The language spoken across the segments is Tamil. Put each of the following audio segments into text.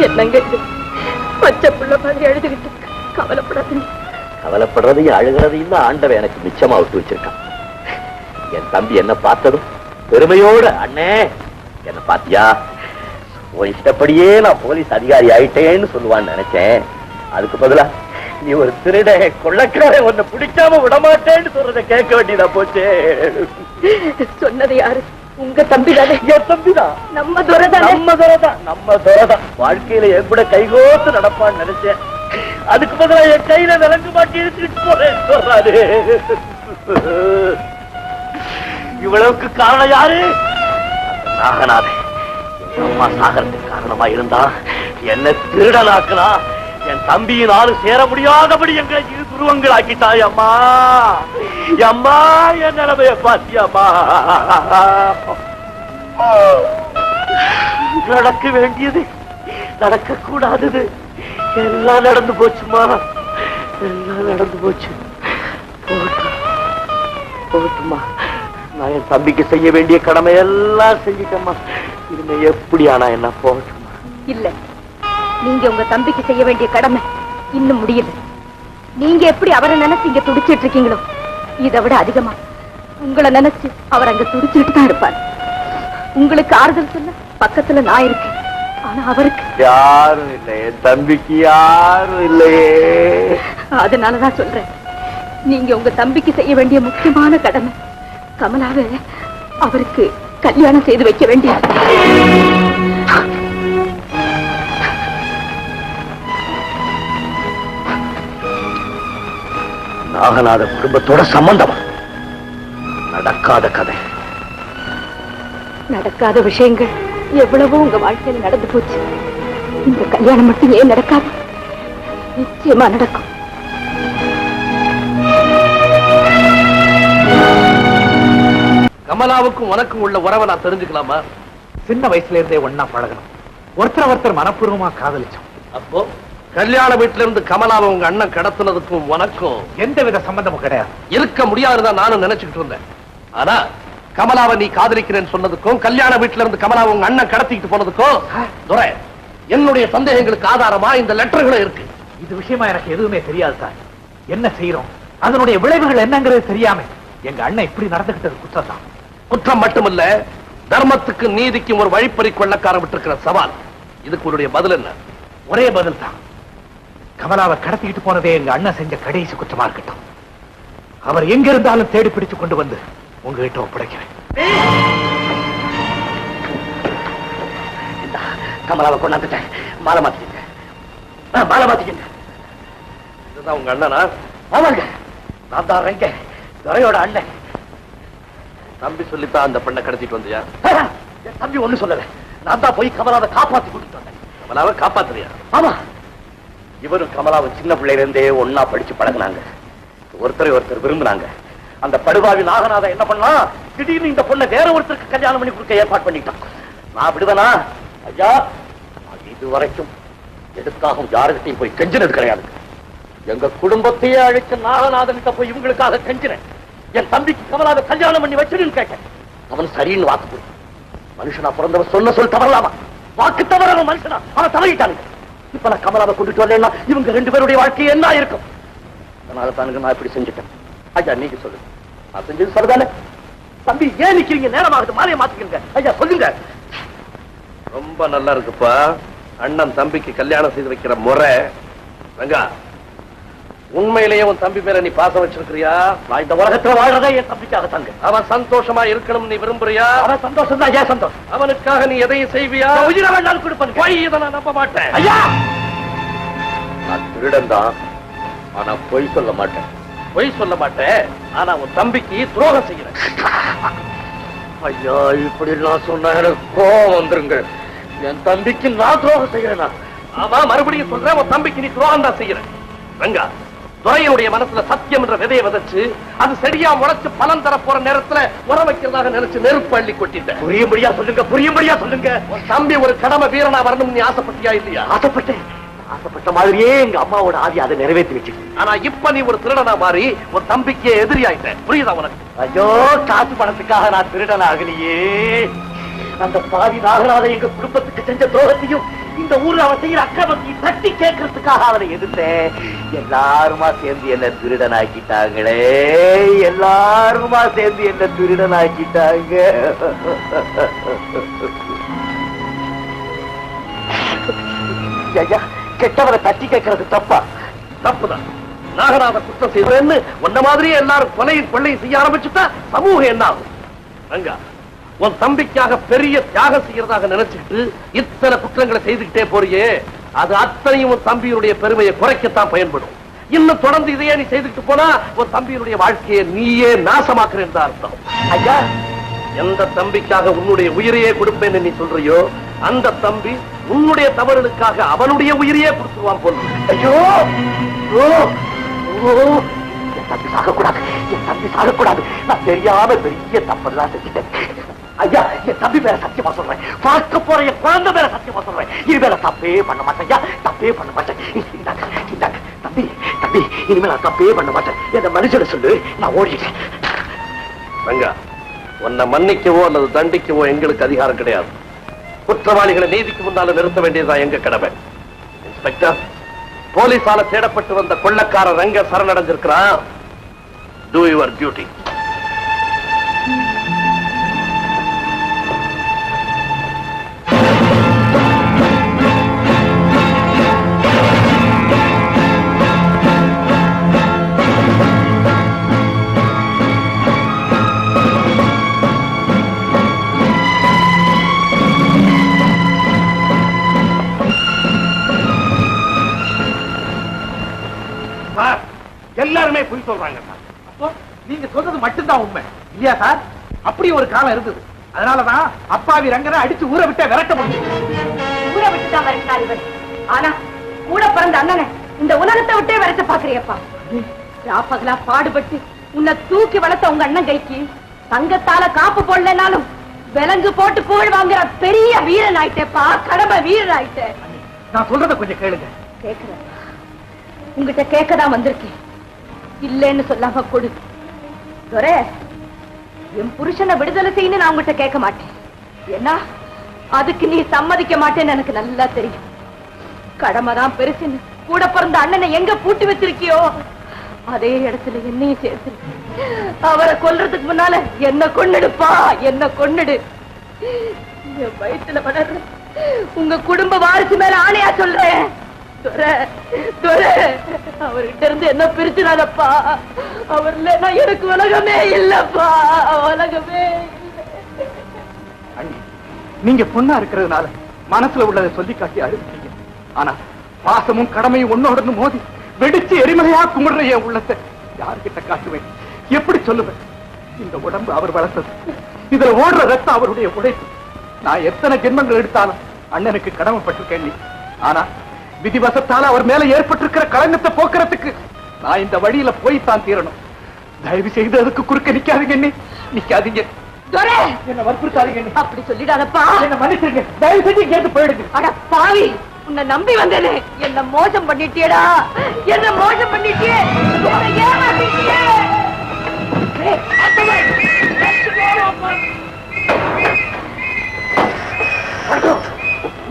என்னங்க இது பச்சை புள்ள மாதிரி எழுதுகிட்டு கவலைப்படாதீங்க. கவலைப்படுறதையும் அழுகிறதையும் தான் ஆண்டவன் எனக்கு மிச்சமா விட்டு வச்சிருக்கான். என் தம்பி என்ன பார்த்ததும் பெருமையோட அண்ணே என்ன பாத்தியா உன் இஷ்டப்படியே நான் போலீஸ் அதிகாரி ஆயிட்டேன்னு சொல்லுவான்னு நினைச்சேன். அதுக்கு பதிலா நீ ஒரு திருட கொள்ளக்கார உன்னை பிடிக்காம விடமாட்டேன்னு சொல்றத கேட்க வேண்டியதா போச்சு. சொன்னது யாரு? உங்க தம்பி தானே? என் தம்பிதான். நம்ம துரைதான். நம்ம துரைதான் வாழ்க்கையில என் கூட கைகோத்து நடப்பான்னு நினைச்சேன். அதுக்கு பதிலா என் கையில விளங்கு மாட்டி எடுத்துட்டு போறேன்னு சொல்றாரு. இவ்வளவுக்கு காரணம் யாரு? நாகநாதன். எங்க அம்மா சாகரத்துக்கு காரணமா இருந்தா என்ன திருடனாக்குனா என் தம்பியினாலும் சேர முடியாதபடி எங்களை இரு துருவங்கள் ஆக்கிட்டாய் அம்மா. அம்மா என் நிலைமைய பாத்தியம்மா. நடக்க வேண்டியது நடக்க கூடாதது எல்லாம் நடந்து போச்சுமா. எல்லாம் நடந்து போச்சு. போகட்டுமா. நான் என் தம்பிக்கு செய்ய வேண்டிய கடமை எல்லாம் செஞ்சுட்டேம்மா. இனிமே எப்படி ஆனா என்ன போகட்டுமா? இல்ல, நீங்க உங்க தம்பிக்கு செய்ய வேண்டிய கடமை இன்னும் முடியல. நீங்க எப்படி அவரை நினைச்சு இங்க துடிச்சிட்டு இருக்கீங்களோ இதை விட அதிகமா உங்களை நினைச்சு அவர் அங்க துடிச்சுட்டு தான் இருப்பார். உங்களுக்கு ஆறுதல் சொல்ல பக்கத்துல நான் இருக்கேன். ஆனா அவருக்கு யாரும் இல்லை. என் தம்பிக்கு யாரும் இல்லையே. அதனாலதான் சொல்றேன், நீங்க உங்க தம்பிக்கு செய்ய வேண்டிய முக்கியமான கடமை கமலாவை அவருக்கு கல்யாணம் செய்து வைக்க வேண்டியது. நாகநாத குடும்பத்தோட சம்பந்தமா? நடக்காத கதை. நடக்காத விஷயங்கள் எவ்வளவோ உங்க வாழ்க்கையில நடந்து போச்சு. இந்த கல்யாணம் மட்டும் ஏன் நடக்காது? நிச்சயமா நடக்கும். கமலாவுக்கும் உனக்கும் உள்ள உறவை நான் தெரிஞ்சுக்கலாமா? சின்ன வயசுல இருந்தே ஒன்னா பழகணும். ஒருத்தர் மனப்பூர்வமா காதலிச்சோம். அப்போ கல்யாண வீட்டுல இருந்து கமலாவை உங்க அண்ணன் கடத்துனதுக்கும் உனக்கும் எந்தவித சம்பந்தமும் கிடையாது. இருக்க முடியாதுதான் நானும் நினைச்சுக்கிட்டு இருந்தேன். ஆனா கமலாவை நீ காதலிக்கிறேன்னு சொன்னதுக்கும் கல்யாண வீட்டுல இருந்து கமலாவை உங்க அண்ணன் கடத்திக்கிட்டு போனதுக்கும் துரை என்னுடைய சந்தேகங்களுக்கு ஆதாரமா இந்த லெட்டர்களும் இருக்கு. இது விஷயமா எனக்கு எதுவுமே தெரியாது சார். என்ன செய்யறோம், அதனுடைய விளைவுகள் என்னங்கிறது தெரியாம எங்க அண்ணன் இப்படி நடந்துகிட்டது குற்றம் தான். குற்றம் மட்டுமல்ல, தர்மத்துக்கு நீதிக்கும் ஒரு வழிப்பறி கொள்ளக்கார விட்டிருக்கிற சவால். இதுக்கு உன்னுடைய பதில் என்ன? ஒரே பதில் தான். கமலாவை கடத்திக்கிட்டு போனதே எங்க அண்ணன் செஞ்ச கடைசி குற்றமா இருக்கட்டும். அவர் எங்க இருந்தாலும் தேடி பிடிச்சு கொண்டு வந்து உங்ககிட்ட ஒப்படைக்கிறேன். கமலாவை கொண்டாந்துட்டேன். மாலை மாத்திக்கிங்க. மாலை மாத்திக்கிங்க. இதுதான் உங்க அண்ணனா? ஆமாங்க, நான் தான் ரெங்க துரையோட அண்ணன். தம்பி சொல்லித்தான் அந்த பெண்ணை கடத்திட்டு வந்தியா? என் தம்பி ஒண்ணு சொல்லல. நான் தான் போய் கமலாவை காப்பாத்தி கூட்டிட்டு வந்தேன். கமலாவை காப்பாத்துறியா? ஆமா, இவரும் கமலாவும் சின்ன பிள்ளையில இருந்தே ஒன்னா படிச்சு பழகுனாங்க. ஒருத்தர் விரும்புனாங்க. அந்த படுபாவி நாகநாதன் என்ன பண்ணா, திடீர்னு இந்த பொண்ணை வேற ஒருத்தருக்கு கல்யாணம் பண்ணி கொடுக்க ஏற்பாடு பண்ணிட்டான். நான் விடுவேனா? ஐயா, இது வரைக்கும் எதுக்காகவும் யாருக்கிட்டையும் போய் கெஞ்சினது கிடையாது. எங்க குடும்பத்தையே அழிச்ச நாகநாதன் போய் இவங்களுக்காக கெஞ்சினேன். என் தம்பிக்கு கமலாவை கல்யாணம் பண்ணி வச்சிருன்னு கேட்டேன். அவன் சரின்னு வாக்கு போடு. மனுஷனா பிறந்தவன் சொன்ன சொல் தவறலாமா? வாக்கு தவறவன் மனுஷனா? அவன் தவறிட்டானுங்க. இப்ப நான் கமலாவை கொண்டுட்டு வரலன்னா இவங்க ரெண்டு பேருடைய வாழ்க்கை என்ன இருக்கும்? அதனால தானுங்க நான் இப்படி செஞ்சுட்டேன். ஐயா, நீங்க சொல்லுங்க, நான் செஞ்சது சரிதானே? தம்பி ஏன் நிக்கிறீங்க? நேரமாகுது, மாலையை மாத்திக்கிறீங்க. ஐயா சொல்லுங்க. ரொம்ப நல்லா இருக்குப்பா. அண்ணன் தம்பிக்கு கல்யாணம் செய்து வைக்கிற முறை. ரங்கா, உண்மையிலேயே உன் தம்பி மேல நீ பாசம் வச்சிருக்கிறியா? நான் இந்த உலகத்துல வாழ்றதே என் தம்பிக்காக தாங்க. அவன் சந்தோஷமா இருக்கணும் நீ விரும்புறியா? அவன் சந்தோஷம் தான் ஏன் சந்தோஷம். அவனுக்காக நீ எதையும் செய்வியா? உயிரை வேண்டாலும் கொடுப்பேன். போய் இதை நான் நம்ப மாட்டேன். ஐயா, நான் திருடன் தான், ஆனா பொய் சொல்ல மாட்டேன். பொய் சொல்ல மாட்டேன், ஆனா உன் தம்பிக்கு துரோகம் செய்யறேன். ஐயா, இப்படி நான் சொன்ன எனக்கு கோபம் வந்துருங்க. என் தம்பிக்கு நான் துரோகம் செய்யறேனா? ஆமா, மறுபடியும் சொல்றேன், உன் தம்பிக்கு நீ துரோகம் தான் செய்யறேன். ரங்கா, துரையனுடைய மனசுல சத்தியம் என்ற விதையை விதைச்சு அது செடியா முளைச்சு பலன் தர போற நேரத்துல உர வைக்கிறதாக நினைச்சு நெருப்பு அள்ளி கொட்டிட்டேன். புரியும்படியா சொல்லுங்க, புரியும்படியா சொல்லுங்க. உன் தம்பி ஒரு கடமை வீரனா வரணும் நீ ஆசைப்பட்டியா இல்லையா? ஆசைப்பட்டேன். ஆசைப்பட்ட மாதிரியே எங்க அம்மாவோட ஆவி அதை நிறைவேற்றி வச்சு. ஆனா இப்ப நீ ஒரு திருடனா மாறி ஒரு தம்பிக்கு எதிரியாயிட்ட. புரியுதா உனக்கு? ஐயோ, காசு பணத்துக்காக நான் திருடன் ஆகலையே. அந்த பாவி நாகராஜ எங்க குடும்பத்துக்கு செஞ்ச துரோகத்தையும் இந்த ஊர்ல அவன் செய்யற அக்கிரமத்தையும் தட்டி கேட்கறதுக்காக அவனை எதிர்த்தேன். எல்லாருமா சேர்ந்து என்ன திருடனாக்கிட்டாங்களே, எல்லாருமா சேர்ந்து என்ன திருடனாக்கிட்டாங்க. ஐயா, கெட்டவரை தட்டி கேட்கறது தப்பா? தப்புதான். நாகராஜ குற்றம் செய்வேன்னு உன்ன மாதிரியே எல்லாரும் கொலையும் கொள்ளையும் செய்ய ஆரம்பிச்சுட்டா சமூகம் என்ன ஆகும்? ரங்கா, உன் தம்பிக்காக பெரிய தியாகம் செய்யறதாக நினைச்சுட்டு இத்தனை குற்றங்களை செய்துகிட்டே போறியே, அது அத்தனையும் உன் தம்பியுடைய பெருமையை குறைக்கத்தான் பயன்படும். இன்னும் தொடர்ந்து இதையே நீ செய்துட்டு போனா உன் தம்பியினுடைய வாழ்க்கையை நீயே நாசமாக்குறேன் தான் அர்த்தம். ஐயா, எந்த தம்பிக்காக உன்னுடைய உயிரையே கொடுப்பேன்னு நீ சொல்றியோ அந்த தம்பி உன்னுடைய தவறுகளுக்காக அவனுடைய உயிரையே கொடுத்துருவான் போல. ஐயோ, என் தம்பி சாகக்கூடாது, என் தம்பி சாகக்கூடாது. நான் தெரியாம பெரிய தப்பெல்லாம் செஞ்சுட்டேன். ஐயா, என் தம்பி மேல சத்தியமா சொல்றேன், பார்க்க போற என் குழந்தை மேல சத்தியமா சொல்றேன், இனிமேல தப்பே பண்ண மாட்டேன். ஐயா, தப்பே பண்ண மாட்டேன். இந்தாங்க தம்பி, தம்பி, இனிமேல தப்பே பண்ண மாட்டேன். என் மனுஷனை சொல்லு, நான் ஓடிட்டேன். ரங்கா, உன்னை மன்னிக்கவோ அல்லது தண்டிக்கவோ எங்களுக்கு அதிகாரம் கிடையாது. குற்றவாளிகளை நீதிக்கு முன்னால நிறுத்த வேண்டியதுதான் எங்க கடமை. இன்ஸ்பெக்டர், போலீசால தேடப்பட்டு வந்த கொள்ளக்கார ரங்க சரணடைஞ்சிருக்கிறான். Do your duty. எல்லாருமே பொய் சொல்றாங்க சார். அப்போ நீங்க சொல்றது மட்டும்தான் உண்மை இல்லையா சார்? அப்படி ஒரு காலம் இருந்தது. அதனாலதான் அப்பாவி ரங்கனை அடிச்சு ஊரை விட்டு விரட்ட முடியும். ஊரை விட்டுதான் விரட்டினார் இவர். ஆனா கூட பிறந்த அண்ணனை இந்த உலகத்தை விட்டே விரட்ட பாக்குறியப்பா. ராப்பகலா பாடுபட்டு உன்னை தூக்கி வளர்த்த உங்க அண்ணன் கைக்கு தங்கத்தால காப்பு போடலனாலும் விலங்கு போட்டு புகழ் வாங்குற பெரிய வீரன் ஆயிட்டேப்பா, கடமை வீரன் ஆயிட்டே. நான் சொல்றத கொஞ்சம் கேளுங்க. கேக்குறேன், உங்ககிட்ட கேட்கதான் வந்திருக்கேன். இல்லைன்னு சொல்லாம கொடு. துரை, என் புருஷனை விடுதலை செய்யணும் நான் உங்ககிட்ட கேட்க மாட்டேன். ஏன்னா அதுக்கு நீ சம்மதிக்க மாட்டேன்னு எனக்கு நல்லா தெரியும். கடமைதான் பெருசுன்னு கூட பிறந்த அண்ணனை எங்க பூட்டி வச்சிருக்கியோ அதே இடத்துல என்னையும் சேர்த்து அவரை கொல்றதுக்கு முன்னால என்ன கொன்னுடுப்பா, என்ன கொன்னுடு. என் வயிற்றுல வளர்ற உங்க குடும்ப வாரிசு மேல ஆணையா சொல்றேன். அவர்கிட்ட இருந்து என்ன பிரிச்சுடாதப்பா. அவர் இல்லைன்னா எனக்கு உலகமே இல்லப்பா, உலகமே. அண்ணி, நீங்க பொண்ணா இருக்கிறதுனால மனசுல உள்ளதை சொல்லி காட்டி அழுத்தீங்க. ஆனா பாசமும் கடமையும் ஒன்னோட மோதி வெடிச்சு எரிமலையா கும்பிடுற என் உள்ளத்தை யார்கிட்ட காட்டுவேன், எப்படி சொல்லுவேன்? இந்த உடம்பு அவர் வளர்த்தது, இதுல ஓடுற ரத்தம் அவருடைய உழைப்பு. நான் எத்தனை ஜென்மங்கள் எடுத்தாலும் அண்ணனுக்கு கடமைப்பட்டிருக்கேன். ஆனா விதிவசத்தால அவர் மேல ஏற்பட்டிருக்கிற களங்கத்தை போக்குறதுக்கு நான் இந்த வழியில போய்தான் தீரணும். தயவு செய்து அதுக்கு குறுக்க நிக்காதீங்க, நிக்காதீங்க. என்ன வற்புறுத்தாதீங்க. அப்படி சொல்லிடாதப்பா. என்ன மன்னிச்சிருங்க, தயவு செஞ்சு கேட்டு போயிடுங்க. அட பாவி, உன்னை நம்பி வந்தேனே, என்ன மோசம் பண்ணிட்டியடா, என்ன மோசம் பண்ணிட்டியே, என்னை ஏமாத்திட்டியே.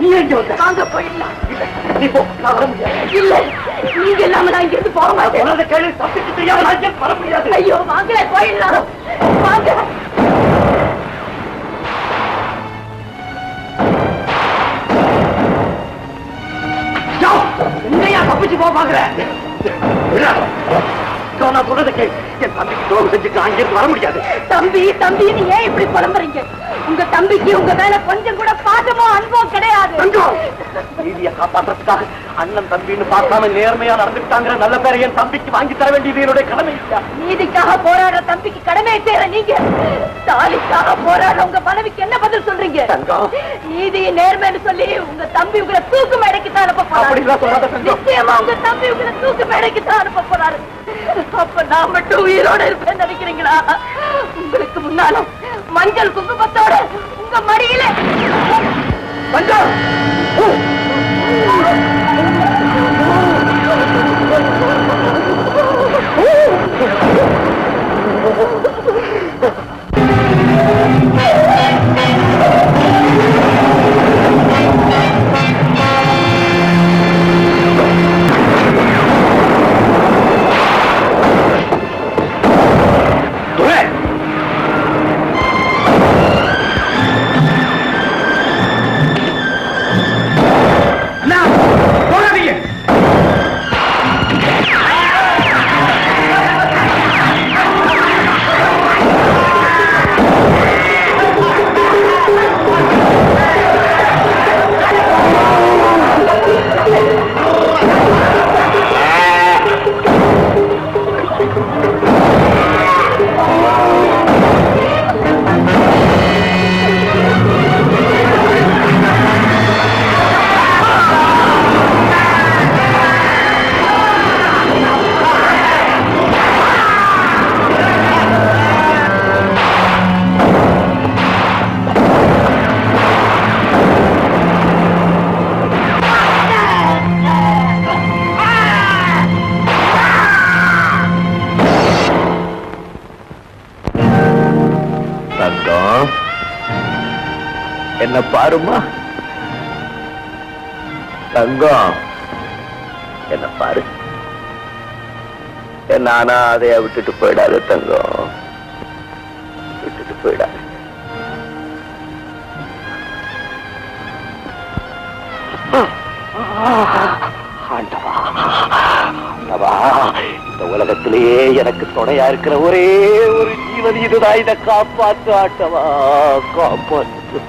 நீ எங்க வந்த? வாங்க போயிடலாம். நீ போ, நான் வர முடியாது. இல்ல, நீங்க இல்லாம நான் இங்கிருந்து போக மாட்டேன். கேள்வி தப்பிச்சு தெரியாம நான் இங்க வர முடியாது. ஐயோ வாங்க, போயிடலாம். வாங்க. என்னையா தப்பிச்சு போக பாக்குறேன்? நான் சொல்றதை கேள். என் தம்பிக்கு துரோகம் செஞ்சுட்டு அங்கிருந்து வர முடியாது. தம்பி தம்பி நீ ஏன் இப்படி புலம்புறீங்க? உங்க தம்பிக்கு உங்க மேல கொஞ்சம் கூட பாசமோ அன்போ கிடையாது. நீதியை காப்பாற்றுறதுக்காக அண்ணன் தம்பின்னு பார்க்காம நேர்மையா நடந்துட்டாங்கிற நல்ல பேரை என் தம்பிக்கு வாங்கி தர வேண்டியது என்னுடைய கடமை. நீதிக்காக போராடுற தம்பிக்கு கடமை செய்யற நீங்க தாலிக்காக போராடுற உங்க மனைவிக்கு என்ன பதில் சொல்றீங்க? நீதி நேர்மைன்னு சொல்லி உங்க தம்பி உங்களை தூக்கு மேடைக்கு தான் அனுப்ப போறாரு. நிச்சயமா உங்க தம்பி உங்களை தூக்கு மேடைக்கு தான் அனுப்ப போறாரு. அப்ப நான் மட்டும் உயிரோட இருப்பேன்னு நினைக்கிறீங்களா? உங்களுக்கு முன்னால மஞ்சள் குங்குமத்தோட உங்க மடியில மஞ்சள் என்ன பாருமா தங்கம், என்ன பாரு. நானா அதைய விட்டுட்டு போயிடாத தங்கம், விட்டுட்டு போயிடாத. ஆண்டவா, ஆண்டவா, இந்த உலகத்திலேயே எனக்கு துணையா இருக்கிற ஒரே ஒரு ஜீவன் இதுதான். இதை காப்பாத்து ஆண்டவா, காப்பாத்து.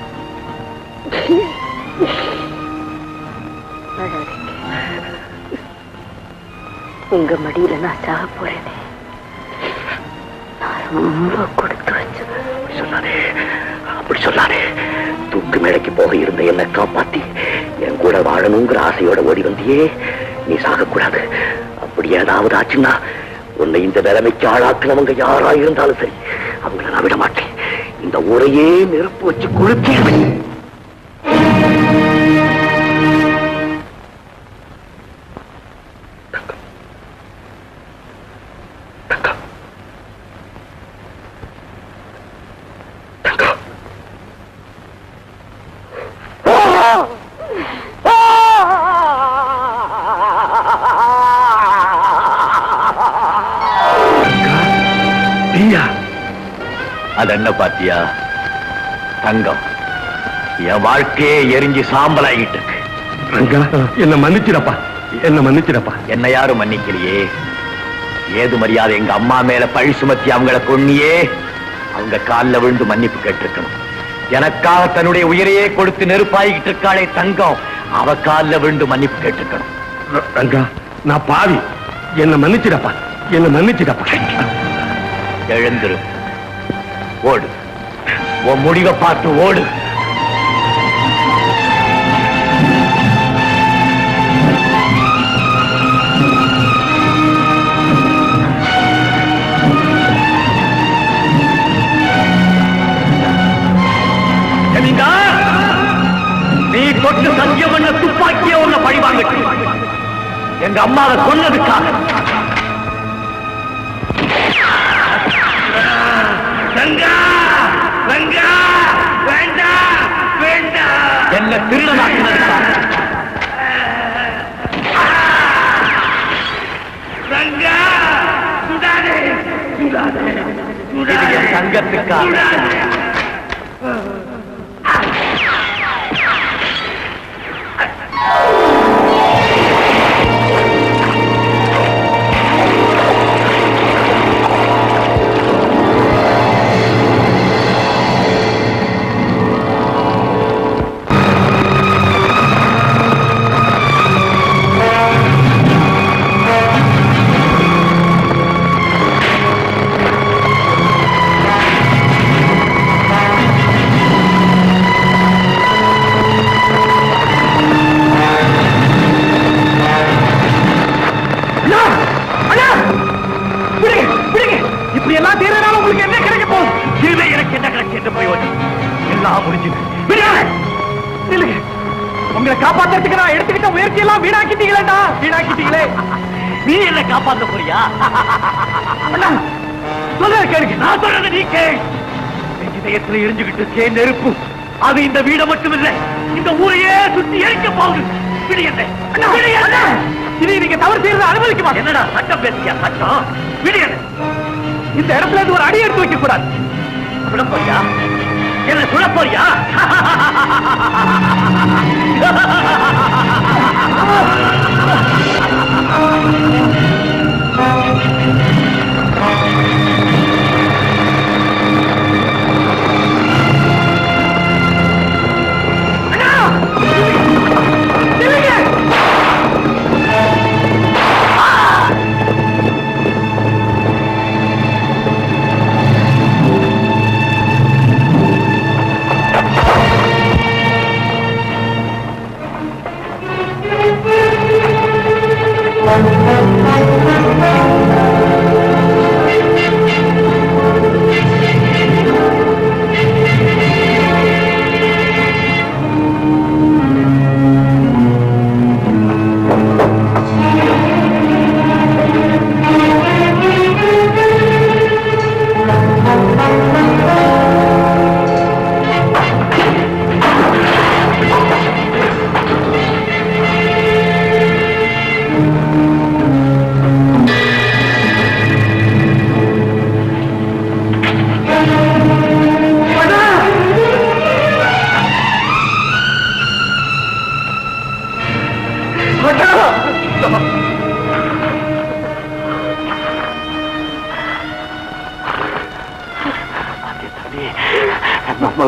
உங்க மடியில நான் சாக போறேனே, நான் ரொம்ப கொடுத்து வச்சேன். சொல்லாதே, அப்படி சொல்லாதே. தூக்கு மேடைக்கு போக இருந்த என்னை காப்பாத்தி என் கூட வாழணுங்கிற ஆசையோட ஓடி வந்தியே, நீ சாகக்கூடாது. அப்படி ஏதாவது ஆச்சுன்னா உன்னை இந்த நிலைமைக்கு ஆளாக்குனவங்க யாரா இருந்தாலும் சரி, அவங்கள நான் விட மாட்டேன். இந்த ஊரையே நெருப்பு வச்சு கொளுத்திடுவேன். அது என்ன பாத்தியா தங்கம், என் வாழ்க்கையே எரிஞ்சு சாம்பலாகிட்டு இருக்கு. ரங்கா, என்ன மன்னிச்சிடப்பா, என்ன மன்னிச்சிடப்பா. என்ன யாரும் மன்னிக்கலையே. ஏது மரியாதை எங்க அம்மா மேல பழி சுமத்தி அவங்கள கொன்னியே, அவங்க காலில் விழுந்து மன்னிப்பு கேட்டிருக்கணும். எனக்காக தன்னுடைய உயிரையே கொடுத்து நெருப்பாகிட்டு இருக்காளே தங்கம், அவ காலில் விழுந்து மன்னிப்பு கேட்டிருக்கணும். ரங்கா, நான் பாவி, என்ன மன்னிச்சிடப்பா, என்ன மன்னிச்சிடப்பா. எழுந்திரு, ஓடு, உன் முடிவை பார்த்து ஓடு. நீ தொட்டு சத்தியம் பண்ண துப்பாக்கிய உன்னை பழிவாங்க. எங்க அம்மாவை கொன்னதுக்காக. என்ன திருடனாக்கினதுக்காக. சங்கத்துக்காக. உங்களை காப்பாத்துறதுக்கு நான் எடுத்துக்கிட்ட முயற்சி எல்லாம் வீணாக்கிட்டீங்களா? வீணாக்கிட்டீங்களே. நீ என்ன காப்பாற்ற போறியா? சொல்ல கேளுங்க. நான் சொல்றத நீ கேள். இதயத்துல எரிஞ்சுகிட்டு இருக்கே நெருப்பு, அது இந்த வீடை மட்டும் இல்ல, இந்த ஊரையே சுத்தி எரிக்க போகுது. இனி நீங்க தவறு செய்யறத அனுமதிக்க மாட்டேன். என்னடா சட்டம் பேசியா? சட்டம் விடியது. இந்த இடத்துல இருந்து ஒரு அடி எடுத்து வைக்க கூடாது. சுட போறியா? என்ன சுட போறியா?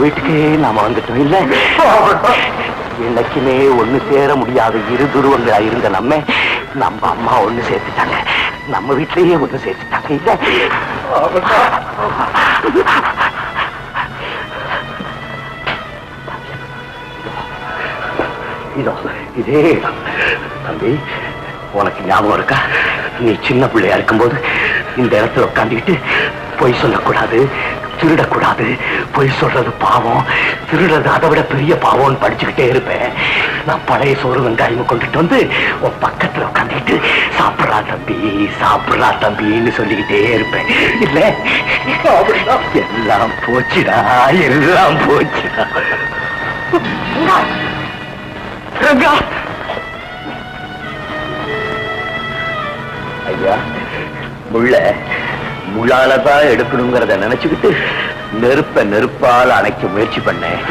வீட்டுக்கே நாம வந்துட்டோம் இல்ல? என்னைக்குமே ஒண்ணு சேர முடியாத இரு துருவங்களா இருந்த நம்ம அம்மா ஒண்ணு சேர்த்துட்டாங்க. நம்ம வீட்டிலேயே ஒண்ணு சேர்த்துட்டாங்க இல்ல? இதோ இதே தம்பி, உனக்கு ஞாபகம் இருக்கா? நீ சின்ன பிள்ளையா இருக்கும்போது இந்த இடத்துல உட்காந்துக்கிட்டு பொய் சொல்லக்கூடாது, திருடக்கூடாது, பொய் சொல்றது பாவம், திருடுறது அதை விட பெரிய பாவம்னு படிச்சுக்கிட்டே இருப்பேன். நான் பழைய சோறு வெங்காயம் கொண்டுட்டு வந்து உன் பக்கத்துல உட்காந்துக்கிட்டு சாப்பிடுறா தம்பி, சாப்பிடுறா தம்பின்னு சொல்லிக்கிட்டே இருப்பேன் இல்ல? எல்லாம் போச்சுடா, எல்லாம் போச்சுடா. ஐயா, முள்ளாலதான் எடுக்கணுங்கிறத நினைச்சுக்கிட்டு நெருப்பால் அணைக்க முயற்சி பண்ணேன்.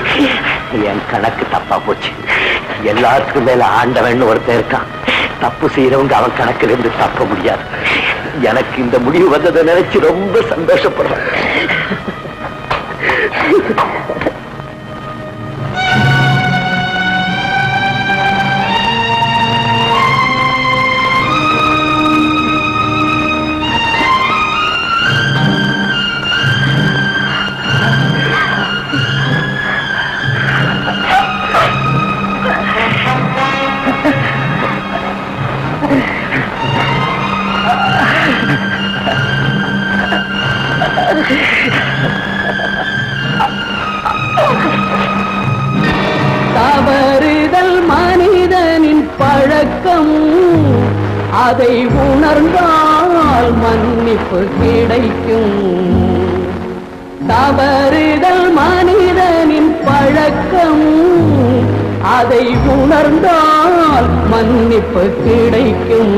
என் கணக்கு தப்பா போச்சு. எல்லாத்துக்கும் மேல ஆண்டவன் ஒருத்தன் இருக்கான். தப்பு செய்யறவங்க அவன் கணக்குல இருந்து தப்ப முடியாது. எனக்கு இந்த முடிவு வந்ததை நினைச்சு ரொம்ப சந்தோஷப்படுறேன். தவறுதல் மனிதனின் பழக்கம், அதை உணர்ந்தால் மன்னிப்பு கிடைக்கும். தவறுதல் மனிதனின் பழக்கம், அதை உணர்ந்தால் மன்னிப்பு கிடைக்கும்.